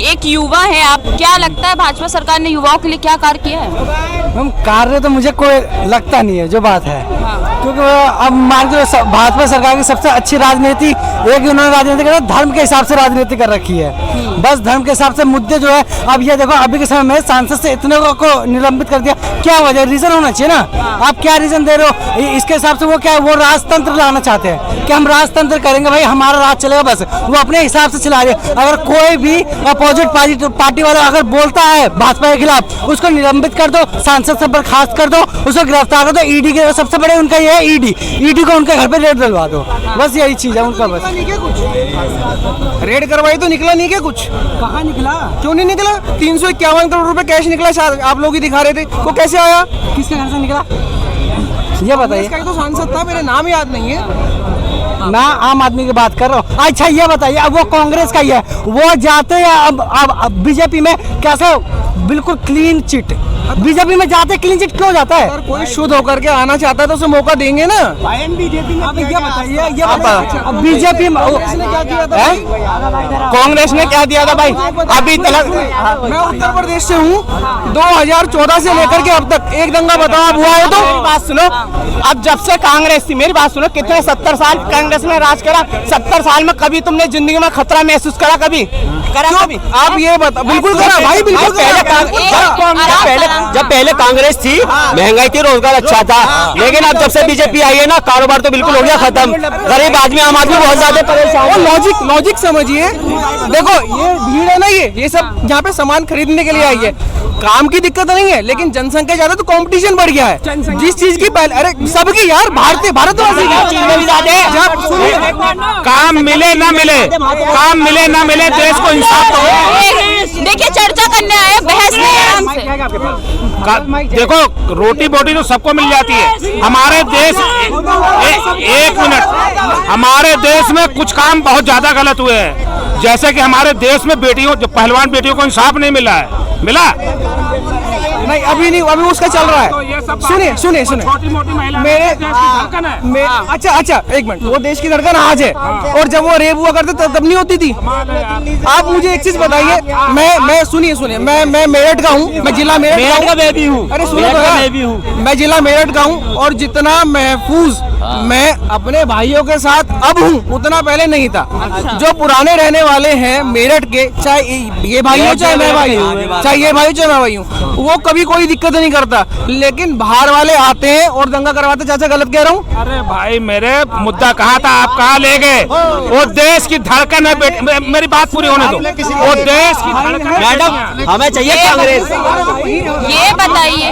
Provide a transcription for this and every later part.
एक युवा है आप, क्या लगता है भाजपा सरकार ने युवाओं के लिए क्या कार्य किया है? हम कार्य तो मुझे कोई लगता नहीं है, जो बात है। क्योंकि अब मान लो भाजपा सरकार की सबसे अच्छी राजनीति एक उन्होंने राजनीति कर धर्म के हिसाब से राजनीति कर रखी है। बस धर्म के हिसाब से मुद्दे जो है, अब ये देखो अभी के समय में सांसद से इतने को निलंबित कर दिया, क्या वजह, रीजन होना चाहिए ना। आप क्या रीजन दे रहे हो? इसके हिसाब से वो क्या, वो राजतंत्र लाना चाहते हैं कि हम राजतंत्र करेंगे, भाई हमारा राज चलेगा, बस वो अपने हिसाब से चला रहे। अगर कोई भी अपोजिट पार्टी वाला अगर बोलता है भाजपा के खिलाफ, उसको निलंबित कर दो, सांसद से बर्खास्त कर दो, उसको गिरफ्तार कर दो। ईडी के सबसे बड़े उनका ये है, ईडी को उनके घर पे रेड डलवा दो, बस यही चीज है उनका। बस रेड करवाई तो निकला नहीं क्या कुछ? कहाँ निकला? क्यों नहीं निकला? 351 करोड़ रुपए कैश निकला, शायद आप लोग ही दिखा रहे थे, वो कैसे आया? किसके घर से निकला ये बताइए। इसका तो सांसद था, मेरे नाम याद नहीं है। मैं आम आदमी की बात कर रहा हूँ। अच्छा ये बताइए, अब वो कांग्रेस का ही है, वो जाते हैं अब बीजेपी में कैसे बिल्कुल क्लीन चिट, बीजेपी में जाते क्लीन चिट क्यों जाता है? अगर कोई शुद्ध होकर के आना चाहता है तो उसे मौका देंगे ना। अब ये बताइए, बीजेपी कांग्रेस ने क्या दिया था भाई? अभी तक मैं उत्तर प्रदेश से हूँ, 2014 से लेकर के अब तक एक दंगा बताओ आप हुआ हो तो? बात सुनो, अब जब से कांग्रेस थी, मेरी बात सुनो, कितने 70 साल कांग्रेस ने राज करा, 70 साल में कभी तुमने जिंदगी में खतरा महसूस करा? कभी करा? कभी आप ये बता, बिल्कुल करा भाई, बिल्कुल जब पहले कांग्रेस थी महंगाई थी, रोजगार अच्छा था, लेकिन अब जब से बीजेपी आई है ना, कारोबार तो बिल्कुल हो गया खत्म। गरीब आदमी, आम आदमी बहुत ज्यादा परेशान है। लॉजिक समझिए, देखो ये भीड़ है ना, ये सब यहाँ पे सामान खरीदने के लिए आई है, काम की दिक्कत नहीं है, लेकिन जनसंख्या ज्यादा तो कंपटीशन बढ़ गया है। जिस चीज की पहले, अरे सबकी यार, भारतवासी काम मिले ना मिले, काम मिले ना मिले, देश को इंसाफ तो। देखिए चर्चा करने आए, बहस नहीं है हमसे। देखो रोटी बोटी तो सबको मिल जाती है, हमारे देश एक मिनट, हमारे देश में कुछ काम बहुत ज्यादा गलत हुए हैं, जैसे कि हमारे देश में बेटियों, जो पहलवान बेटियों को इंसाफ नहीं मिला है, मिला नहीं, अभी नहीं, अभी उसका चल रहा है। सुनिए मेरे अच्छा एक मिनट, वो देश की धड़कन आज है, और जब वो रेप हुआ करते तब नहीं होती थी। आप मुझे एक चीज बताइए, मैं सुनिए मैं मेरठ का हूँ, मैं जिला मेरठ का बेबी हूँ। अरे सुनो, मैं जिला मेरठ का हूँ, और जितना महफूज मैं अपने भाइयों के साथ अब हूँ, उतना पहले नहीं था। जो पुराने रहने वाले हैं मेरठ के, चाहे ये भाई हो चाहे मैं भाई हूँ, चाहे ये भाई चाहे मैं भाई हूँ, वो कभी कोई दिक्कत नहीं करता, लेकिन बाहर वाले आते हैं और दंगा करवाते। चाचा गलत कह रहा हूँ? अरे भाई, मेरे मुद्दा कहाँ था, आप कहाँ ले गए? वो देश की धड़कन है, मेरी बात पूरी होने दो। वो देश की धड़कन। मैडम, हमें चाहिए कांग्रेस। ये बताइए,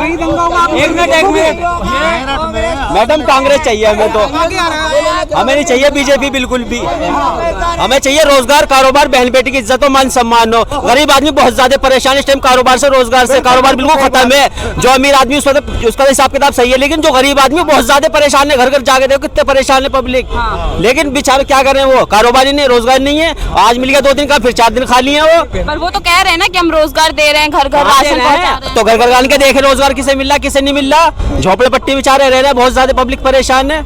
एक मिनट मैडम, कांग्रेस चाहिए हमें तो, हमें नहीं चाहिए बीजेपी बिल्कुल भी। हमें चाहिए रोजगार, कारोबार, बहन बेटी की इज्जत और मान सम्मान हो। गरीब आदमी बहुत ज्यादा परेशान इस टाइम, कारोबार से, रोजगार से। कारोबार बिल्कुल खत्म है। जो अमीर आदमी उसका हिसाब किताब सही है, लेकिन जो गरीब आदमी बहुत ज्यादा परेशान है, घर घर जाके देखो कितने परेशान है पब्लिक। लेकिन बेचारे क्या कर रहे हैं, वो कारोबार ही नहीं, रोजगार नहीं है। आज मिल गया 2 दिन का, फिर 4 दिन खाली है वो। पर वो तो कह रहे हैं ना कि हम रोजगार दे रहे हैं, घर घर राशन पहुंचा रहे हैं। तो घर घर आने के देखे रोजगार किसे मिल रहा, किसे नहीं मिल रहा। झोपड़े पट्टी बेचारे रह रहे हैं, बहुत ज्यादा पब्लिक परेशान है।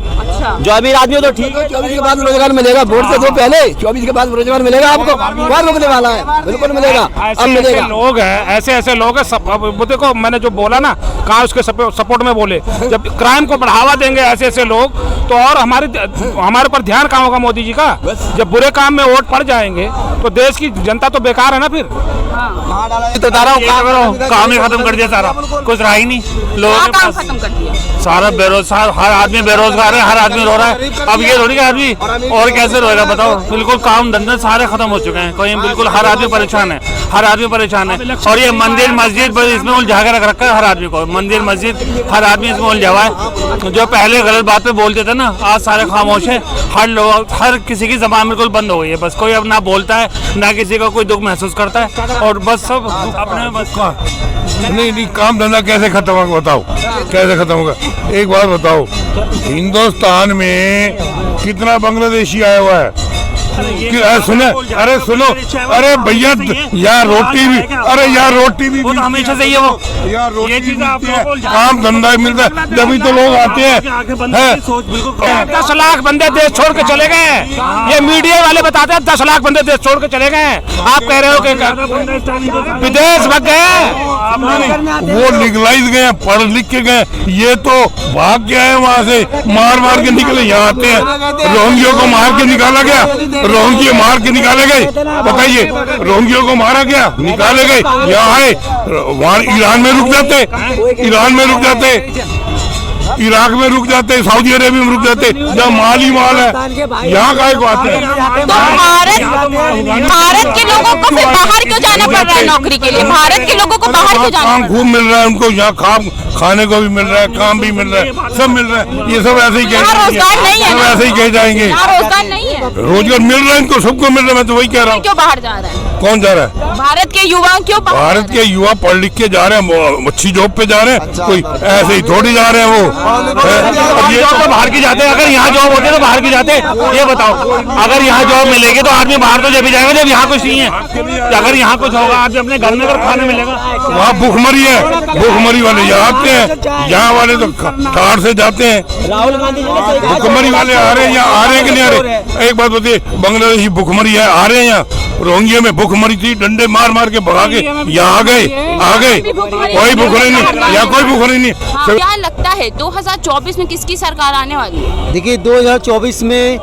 जो अमीर आदमी हो तो ठीक है, 24 के बाद रोजगार मिलेगा, वोट से दो पहले, 24 के बाद रोजगार मिलेगा आपको। कौन रोकने वाला है? बिल्कुल मिलेगा, अब मिलेगा। लोग हैं, ऐसे लोग हैं। देखो मैंने जो बोला ना, कहाँ उसके सपोर्ट में बोले, जब क्राइम को बढ़ावा देंगे ऐसे लोग, तो और हमारे पर ध्यान कहाँ होगा मोदी जी का? जब बुरे काम में वोट पड़ जाएंगे तो देश की जनता तो बेकार है ना फिर। तो काम ही खत्म कर दिया सारा, कुछ रहा ही नहीं। लोगों के पास खत्म कर दिया सारा बेरोजगार, हर आदमी बेरोजगार है, हर आदमी रो रहा है। अब ये थोड़ी आदमी और कैसे रोएगा बताओ? बिल्कुल काम धंधे सारे खत्म हो चुके हैं, कोई बिल्कुल हर आदमी परेशान है, हर आदमी परेशान है। और ये मंदिर मस्जिद इसमें उलझा के रख रखा है हर आदमी को, मंदिर मस्जिद हर आदमी इसमें उलझा हुआ है। जो पहले गलत बात पे बोलते थे ना, आज सारे खामोश है। हर किसी की जबान बिल्कुल बंद हो गई है, बस कोई अब ना बोलता है, ना किसी का कोई दुख महसूस करता है, और बस सब अपने बस का। नहीं, काम धंधा कैसे खत्म होगा बताओ? कैसे खत्म होगा? एक बात बताओ, हिंदुस्तान में कितना बांग्लादेशी आया हुआ है? सुने, अरे सुनो, अरे भैया यार रोटी भी, अरे यार रोटी भी वो तो हमेशा से ही है वो यार रोटी ये चीज़ आप मिलती है, लोगों को काम धंधा मिलता है, तभी तो लोग आते हैं। 10 लाख बंदे देश छोड़ के चले गए हैं। ये मीडिया वाले बताते हैं 10 लाख बंदे देश छोड़ के चले गए हैं। आप कह रहे हो कि विदेश भाग गए, वो लिगलाइज गए, पढ़ लिख के गए, ये तो भाग गया है वहाँ से, मार के निकले, यहाँ आते हैं। रोहिंग्यों को मार के निकाला गया, रोहिंग्या मार के निकाले गए, बताइए रोहिंग्यों को मारा गया, निकाले गए, यहाँ आए, वहाँ ईरान में रुक जाते, ईरान में रुक जाते, इराक में रुक जाते, सऊदी अरेबिया में रुक जाते, जहाँ माल ही माल है, यहाँ काहे को आते हैं। तो भारत के लोगों को फिर बाहर क्यों जाना पड़ रहा है नौकरी के लिए? भारत के लोगों को बाहर क्यों जाना? काम खूब मिल रहा है उनको, यहाँ खाने को भी मिल रहा है, काम भी मिल रहा है, सब मिल रहा है। ये सब ऐसे ही रोजगार नहीं है, सब ऐसे ही कह जाएंगे। रोजगार नहीं है, रोजगार मिल रहा है इनको, सबको मिल रहा है, मैं तो वही कह रहा हूँ। क्यों बाहर जा रहा है? कौन जा रहा है? भारत के युवा क्यों बाहर? भारत के युवा पढ़ लिख के जा रहे हैं, अच्छी जॉब पे जा रहे हैं, कोई ऐसे ही थोड़ी जा रहे हैं वो। ये जॉब तो बाहर की जाते हैं, अगर यहाँ जॉब होते तो बाहर की जाते। ये बताओ, अगर यहाँ जॉब मिलेगी तो आदमी बाहर तो जब भी जाएगा जब यहाँ कुछ नहीं है। अगर यहाँ कुछ होगा, आप अपने घर में अगर खाने मिलेगा, वहाँ भूखमरी है, भूखमरी वाले यहाँ आते हैं, यहाँ वाले तो कार से जाते हैं। राहुल गांधी जी ने भूखमरी वाले आ रहे हैं, यहाँ आ रहे हैं कि नहीं आ रहे? एक बात बताइए, बांग्लादेशी भूखमरी है, आ रहे हैं यहाँ, रोहिंग्या में भूखमरी थी, डंडे मार मार के भगा के यहाँ आ गए, कोई भूखमरी नहीं, यहाँ कोई भूखमरी नहीं। क्या लगता है 2024 में किसकी सरकार आने वाली है? देखिए 2024 में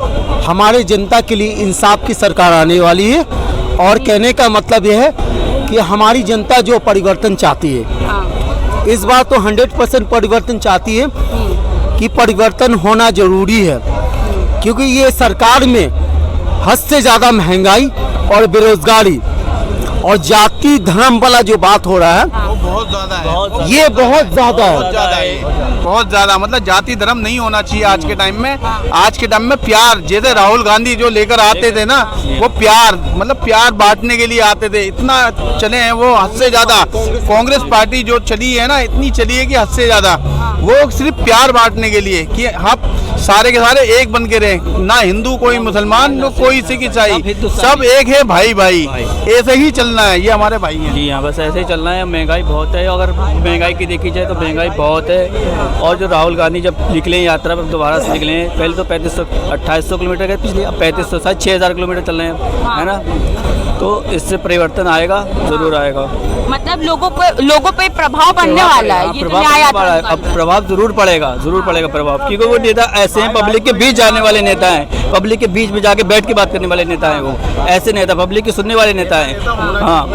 हमारे जनता के लिए इंसाफ की सरकार आने वाली है, और कहने का मतलब यह है कि हमारी जनता जो परिवर्तन चाहती है, इस बार तो 100% परिवर्तन चाहती है कि परिवर्तन होना जरूरी है, क्योंकि ये सरकार में हद से ज़्यादा महंगाई और बेरोजगारी और जाति धर्म वाला जो बात हो रहा है, बहुत ज्यादा है, ये बहुत ज़्यादा है, बहुत ज्यादा। मतलब जाति धर्म नहीं होना चाहिए आज के टाइम में। आज के टाइम में प्यार, जैसे राहुल गांधी जो लेकर आते थे ना, वो प्यार, मतलब प्यार बांटने के लिए आते थे, इतना चले हैं वो हद से ज्यादा। कांग्रेस पार्टी जो चली है ना, इतनी चली है कि हद से ज्यादा, वो सिर्फ प्यार बांटने के लिए कि हम सारे के सारे एक बन के रहे, ना हिंदू कोई मुसलमान, ना कोई सिख ईसाई, सब एक है, भाई भाई, ऐसे ही चलना है। ये हमारे भाई हैं जी हाँ, बस ऐसे ही चलना है। महंगाई बहुत है, अगर महंगाई की देखी जाए तो महंगाई बहुत है। और जो राहुल गांधी जब निकले यात्रा पर दोबारा से निकले हैं, पहले तो 2800 किलोमीटर गए, पिछले 3500 शायद 6000 किलोमीटर चल रहे हैं, है ना। तो इससे परिवर्तन आएगा, जरूर आएगा। मतलब लोगों पे प्रभाव पड़ने वाला है, ये जो न्याय आता है। अब प्रभाव जरूर पड़ेगा प्रभाव, क्योंकि वो नेता ऐसे हैं, पब्लिक के बीच जाने वाले नेता हैं, पब्लिक के बीच में जाके बैठ के बात करने वाले नेता हैं, वो ऐसे नेता, पब्लिक की सुनने वाले नेता हैं। हाँ,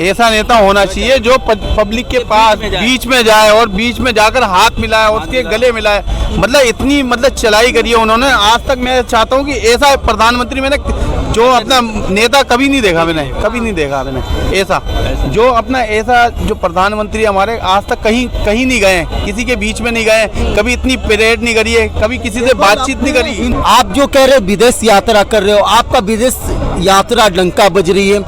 ऐसा नेता होना चाहिए जो पब्लिक के पास बीच में जाए और बीच में जाकर हाथ मिलाए, उसके गले मिलाए। मतलब इतनी चलाई करी है उन्होंने आज तक। मैं चाहता हूँ कि ऐसा प्रधानमंत्री मैंने जो अपना नेता कभी नहीं देखा, मैंने ऐसा जो अपना ऐसा जो प्रधानमंत्री हमारे आज तक कहीं नहीं गए, किसी के बीच में नहीं गए, कभी इतनी परेड नहीं करी है, कभी किसी से बातचीत नहीं करी। आप जो कह रहे हो विदेश यात्रा कर रहे हो, आपका विदेश यात्रा डंका बज रही है,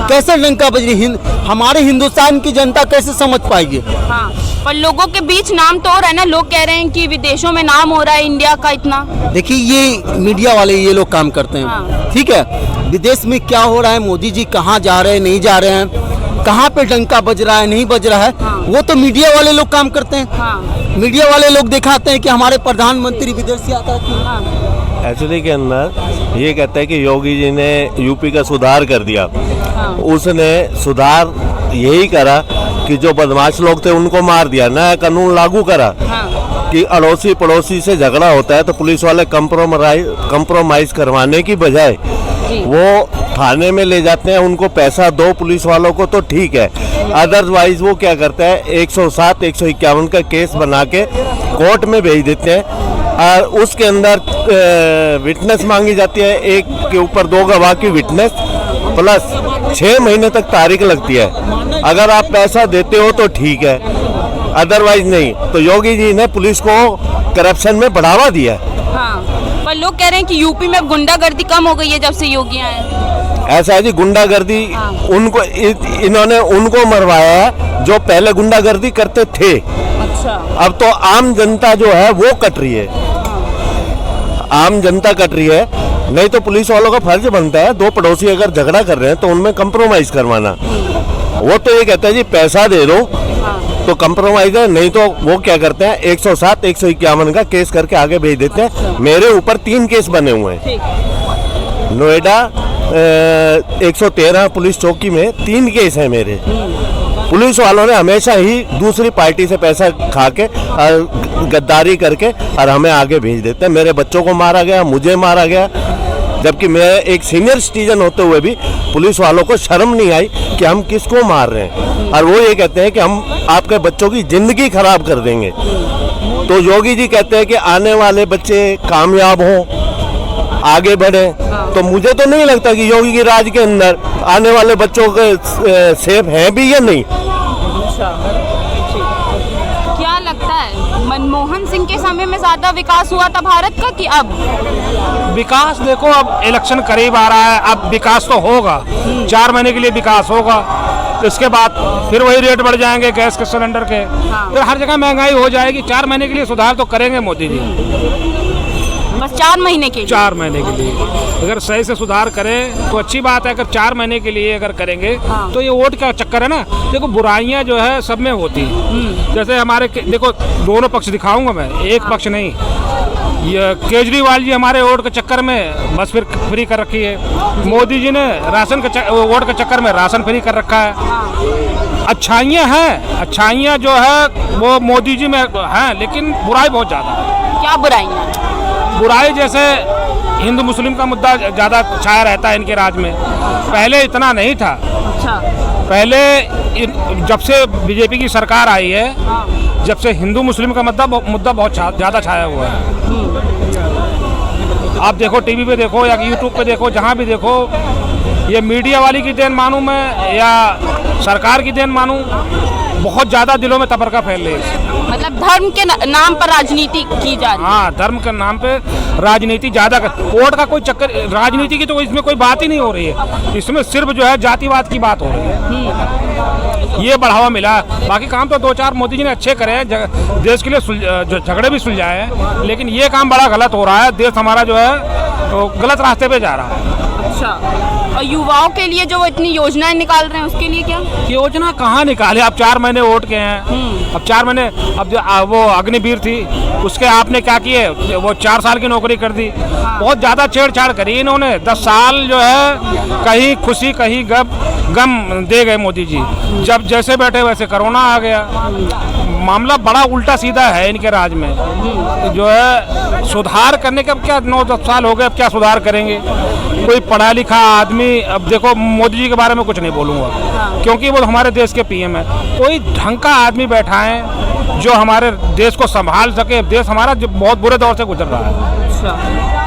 कैसे डंका बज रही है? हमारे हिंदुस्तान की जनता कैसे समझ पाएगी? हाँ, पर लोगों के बीच नाम तो हो रहा है ना, लोग कह रहे हैं कि विदेशों में नाम हो रहा है इंडिया का इतना। देखिए ये मीडिया वाले ये लोग काम करते हैं, हाँ। ठीक है। विदेश में क्या हो रहा है, मोदी जी कहाँ जा रहे हैं, नहीं जा रहे हैं, कहाँ पे डंका बज रहा है, नहीं बज रहा है, हाँ। वो तो मीडिया वाले लोग काम करते हैं। हाँ। मीडिया वाले लोग दिखाते हैं कि हमारे प्रधानमंत्री विदेश यात्रा की। हाँ। एक्चुअली के अंदर ये कहता है कि योगी जी ने यूपी का सुधार कर दिया। हाँ। उसने सुधार यही करा कि जो बदमाश लोग थे उनको मार दिया, नया कानून लागू करा। हाँ। कि अड़ोसी पड़ोसी से झगड़ा होता है तो पुलिस वाले कंप्रोमाइज करवाने की बजाय वो थाने में ले जाते हैं, उनको पैसा दो पुलिस वालों को तो ठीक है, अदरवाइज वो क्या करता है 107 151 का केस बना के कोर्ट में भेज देते हैं और उसके अंदर विटनेस मांगी जाती है, एक के ऊपर 2 गवाह की विटनेस प्लस 6 महीने तक तारीख लगती है। अगर आप पैसा देते हो तो ठीक है, अदरवाइज नहीं। तो योगी जी ने पुलिस को करप्शन में बढ़ावा दिया है। हाँ, पर लोग कह रहे हैं कि यूपी में गुंडागर्दी कम हो गई है जब से योगी आए। ऐसा है जी, गुंडागर्दी उनको इन्होंने उनको मरवाया है जो पहले गुंडागर्दी करते थे। अच्छा। अब तो आम जनता जो है वो कट रही है, आम जनता कट रही है। नहीं तो पुलिस वालों का फर्ज बनता है, दो पड़ोसी अगर झगड़ा कर रहे हैं तो उनमें कंप्रोमाइज करवाना। वो तो ये कहता है जी पैसा दे दो तो कंप्रोमाइज है, नहीं तो वो क्या करते हैं 107 151 का केस करके आगे भेज देते हैं। मेरे ऊपर 3 केस बने हुए हैं नोएडा 113 पुलिस चौकी में 3 केस हैं मेरे। पुलिस वालों ने हमेशा ही दूसरी पार्टी से पैसा खा के गद्दारी करके और हमें आगे भेज देते हैं। मेरे बच्चों को मारा गया, मुझे मारा गया, जबकि मैं एक सीनियर सिटीजन होते हुए भी पुलिस वालों को शर्म नहीं आई कि हम किसको मार रहे हैं। और वो ये कहते हैं कि हम आपके बच्चों की जिंदगी खराब कर देंगे। तो योगी जी कहते हैं कि आने वाले बच्चे कामयाब हों, आगे बढ़े। तो मुझे तो नहीं लगता कि योगी की राज के अंदर आने वाले बच्चों के सेफ हैं भी या नहीं। क्या लगता है मनमोहन सिंह के समय में ज्यादा विकास हुआ था भारत का कि अब? विकास देखो, अब इलेक्शन करीब आ रहा है, अब विकास तो होगा, 4 महीने के लिए विकास होगा। इसके बाद फिर वही रेट बढ़ जाएंगे गैस के सिलेंडर के, फिर हर जगह महंगाई हो जाएगी। 4 महीने के लिए सुधार तो करेंगे मोदी जी, बस 4 महीने के लिए। 4 महीने के लिए अगर सही से सुधार करें तो अच्छी बात है। अगर 4 महीने के लिए अगर करेंगे तो ये वोट का चक्कर है ना। देखो बुराइयां जो है सब में होती है। जैसे हमारे देखो दोनों पक्ष दिखाऊंगा मैं, एक पक्ष नहीं। ये केजरीवाल जी हमारे वोट के चक्कर में बस फिर फ्री कर रखी है। मोदी जी ने राशन के वोट के चक्कर में राशन फ्री कर रखा है। अच्छाइयाँ हैं, अच्छाइयाँ जो है वो मोदी जी में हैं, लेकिन बुराई बहुत ज़्यादा है। क्या बुराइयां? बुराई जैसे हिंदू मुस्लिम का मुद्दा ज़्यादा छाया रहता है इनके राज में, पहले इतना नहीं था। अच्छा। पहले जब से बीजेपी की सरकार आई है, जब से हिंदू मुस्लिम का मुद्दा बहुत ज़्यादा छाया हुआ है। आप देखो टीवी पे देखो या यूट्यूब पे देखो, जहाँ भी देखो, ये मीडिया वाली की देन मानूं मैं या सरकार की देन मानूं, बहुत ज़्यादा दिलों में तफरका फैल रही है। मतलब धर्म के नाम पर राजनीति की जा रही है। हाँ, धर्म के नाम पे राजनीति ज़्यादा वोट का कोई चक्कर, राजनीति की तो इसमें कोई बात ही नहीं हो रही है। इसमें सिर्फ जो है जातिवाद की बात हो रही है। ये बढ़ावा मिला, बाकी काम तो 2-4 मोदी जी ने अच्छे करे हैं, देश के लिए झगड़े भी सुलझाए हैं, लेकिन ये काम बड़ा गलत हो रहा है। देश हमारा जो है तो गलत रास्ते पे जा रहा है। अच्छा, और युवाओं के लिए जो इतनी योजनाएं निकाल रहे हैं उसके लिए क्या? योजना कहाँ निकाले? अब 4 महीने वोट के हैं, अब 4 महीने, अब जो वो अग्निवीर थी उसके आपने क्या किए? वो 4 साल की नौकरी कर दी। बहुत ज़्यादा छेड़छाड़ करी इन्होंने। 10 साल जो है कहीं खुशी कहीं गम दे गए मोदी जी। जब जैसे बैठे वैसे कोरोना आ गया। मामला बड़ा उल्टा सीधा है इनके राज में। जो है सुधार करने के अब क्या 9-10 साल हो गए, अब क्या सुधार करेंगे? कोई पढ़ा लिखा आदमी, अब देखो मोदी जी के बारे में कुछ नहीं बोलूँगा क्योंकि वो हमारे देश के पीएम है। कोई ढंग का आदमी बैठा है जो हमारे देश को संभाल सके। देश हमारा जो बहुत बुरे दौर से गुजर रहा है। अच्छा।